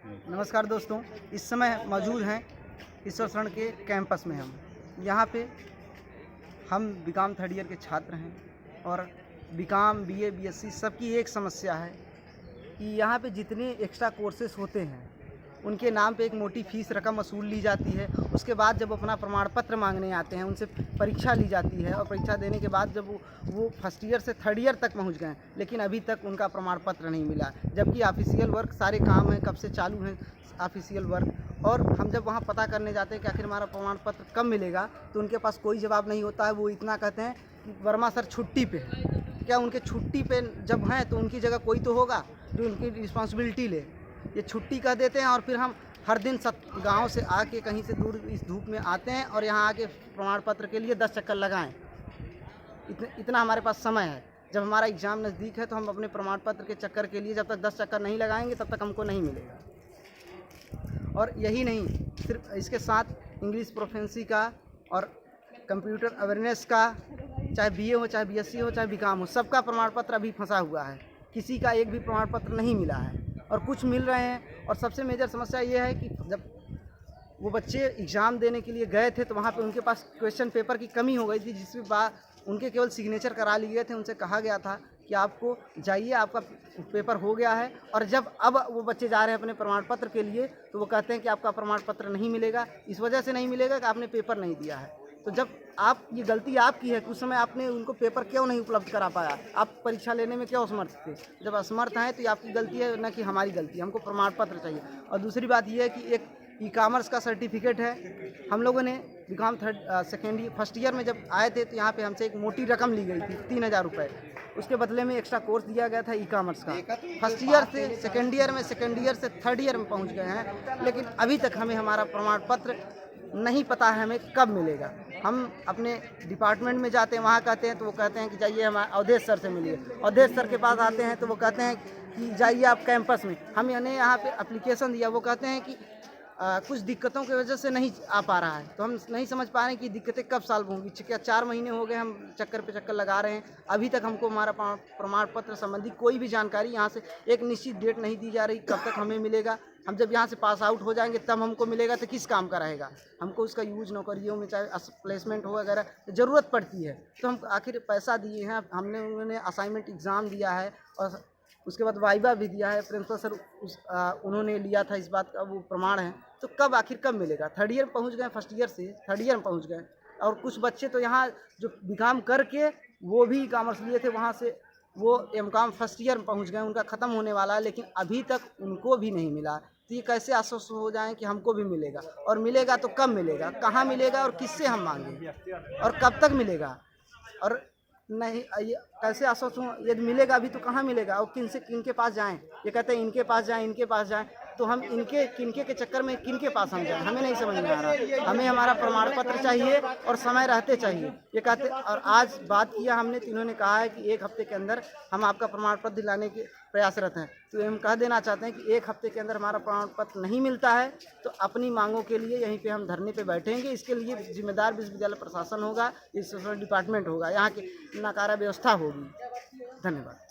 नमस्कार दोस्तों, इस समय मौजूद हैं ईश्वर शरण के कैंपस में। हम यहाँ पे हम बीकॉम थर्ड ईयर के छात्र हैं और बीकॉम बीए बीएससी सबकी एक समस्या है कि यहाँ पे जितने एक्स्ट्रा कोर्सेस होते हैं उनके नाम पे एक मोटी फीस रकम वसूल ली जाती है। उसके बाद जब अपना प्रमाण पत्र मांगने आते हैं उनसे परीक्षा ली जाती है और परीक्षा देने के बाद जब वो फर्स्ट ईयर से थर्ड ईयर तक पहुँच गए लेकिन अभी तक उनका प्रमाण पत्र नहीं मिला, जबकि ऑफिशियल वर्क सारे काम हैं, कब से चालू हैं ऑफिशियल वर्क। और हम जब वहाँ पता करने जाते हैं कि आखिर हमारा प्रमाण पत्र कब मिलेगा तो उनके पास कोई जवाब नहीं होता है। वो इतना कहते हैं कि वर्मा सर छुट्टी पे है। क्या उनके छुट्टी पे जब हैं तो उनकी जगह कोई तो होगा जो उनकी रिस्पॉन्सिबिलिटी ले। ये छुट्टी कह देते हैं और फिर हम हर दिन गांव से आके कहीं से दूर इस धूप में आते हैं और यहाँ आके प्रमाण पत्र के लिए 10 चक्कर लगाएं। इतना हमारे पास समय है। जब हमारा एग्ज़ाम नज़दीक है तो हम अपने प्रमाण पत्र के चक्कर के लिए जब तक 10 चक्कर नहीं लगाएंगे तब तक हमको नहीं मिलेगा। और यही नहीं, सिर्फ इसके साथ इंग्लिश प्रोफेंसी का और कंप्यूटर अवेयरनेस का, चाहे बीए हो, चाहे बीएससी हो, चाहे बीकॉम हो, सबका प्रमाण पत्र अभी फंसा हुआ है। किसी का एक भी प्रमाण पत्र नहीं मिला है और कुछ मिल रहे हैं। और सबसे मेजर समस्या ये है कि जब वो बच्चे एग्ज़ाम देने के लिए गए थे तो वहाँ पे उनके पास क्वेश्चन पेपर की कमी हो गई थी, जिसके बाद उनके केवल सिग्नेचर करा लिए थे। उनसे कहा गया था कि आपको जाइए, आपका पेपर हो गया है। और जब अब वो बच्चे जा रहे हैं अपने प्रमाण पत्र के लिए तो वो कहते हैं कि आपका प्रमाण पत्र नहीं मिलेगा। इस वजह से नहीं मिलेगा कि आपने पेपर नहीं दिया है। तो जब ये गलती आपकी है, उस समय आपने उनको पेपर क्यों नहीं उपलब्ध करा पाया? आप परीक्षा लेने में क्यों असमर्थ थे? जब असमर्थ हैं तो ये आपकी गलती है, न कि हमारी गलती। हमको प्रमाण पत्र चाहिए। और दूसरी बात ये है कि एक ई-कॉमर्स का सर्टिफिकेट है। हम लोगों ने बीकॉम फर्स्ट ईयर में जब आए थे तो यहाँ पे हमसे एक मोटी रकम ली गई थी, 3000 रुपये। उसके बदले में एक्स्ट्रा कोर्स दिया गया था ई-कॉमर्स का। फर्स्ट ईयर से सेकेंड ईयर में, सेकेंड ईयर से थर्ड ईयर में पहुँच गए हैं, लेकिन अभी तक हमें हमारा प्रमाण पत्र नहीं पता है हमें कब मिलेगा। हम अपने डिपार्टमेंट में जाते हैं, वहाँ कहते हैं तो वो कहते हैं कि जाइए हमारे अवधेश सर से मिलिए। अवधेश सर के पास आते हैं तो वो कहते हैं कि जाइए आप कैंपस में। हमने यहाँ पे एप्लीकेशन दिया, वो कहते हैं कि कुछ दिक्कतों की वजह से नहीं आ पा रहा है। तो हम नहीं समझ पा रहे हैं कि दिक्कतें कब सॉल्व होंगी। क्या 4 महीने हो गए हम चक्कर पे चक्कर लगा रहे हैं, अभी तक हमको हमारा प्रमाण पत्र संबंधी कोई भी जानकारी यहाँ से एक निश्चित डेट नहीं दी जा रही कब तक हमें मिलेगा। हम जब यहाँ से पास आउट हो जाएंगे तब हमको मिलेगा तो किस काम का रहेगा? हमको उसका यूज नौकरियों में, चाहे प्लेसमेंट हो वगैरह, ज़रूरत पड़ती है। तो हम आखिर पैसा दिए हैं, हमने उन्होंने असाइनमेंट एग्ज़ाम दिया है और उसके बाद वाइवा भी दिया है। प्रिंसिपल सर उन्होंने लिया था, इस बात का वो प्रमाण है। तो कब मिलेगा? थर्ड ईयर पहुंच गए, फर्स्ट ईयर से थर्ड ईयर में पहुंच गए। और कुछ बच्चे तो यहाँ जो बीकॉम करके वो भी कॉमर्स लिए थे, वहाँ से वो एमकॉम फर्स्ट ईयर में पहुंच गए, उनका ख़त्म होने वाला है, लेकिन अभी तक उनको भी नहीं मिला। तो ये कैसे आश्वस्त हो जाएं कि हमको भी मिलेगा? और मिलेगा तो कब मिलेगा, कहाँ मिलेगा और किससे हम मांगें और कब तक मिलेगा? और नहीं, ये कैसे आश्वस्त हूँ? यदि मिलेगा अभी तो कहाँ मिलेगा और किनके पास जाएं? ये कहते हैं इनके पास जाएं, इनके पास जाएं। तो हम किनके के चक्कर में किनके पास हम जाएं? हमें नहीं समझ में आ रहा। हमें हमारा प्रमाण पत्र चाहिए और समय रहते चाहिए, ये कहते। और आज बात किया हमने तो इन्होंने कहा है कि 1 हफ्ते के अंदर हम आपका प्रमाण पत्र दिलाने के प्रयासरत हैं। तो हम कह देना चाहते हैं कि 1 हफ्ते के अंदर हमारा प्रमाण पत्र नहीं मिलता है तो अपनी मांगों के लिए यहीं पे हम धरने पे बैठेंगे। इसके लिए जिम्मेदार विश्वविद्यालय प्रशासन होगा, सोशल डिपार्टमेंट होगा, यहाँ की नकारा व्यवस्था होगी। धन्यवाद।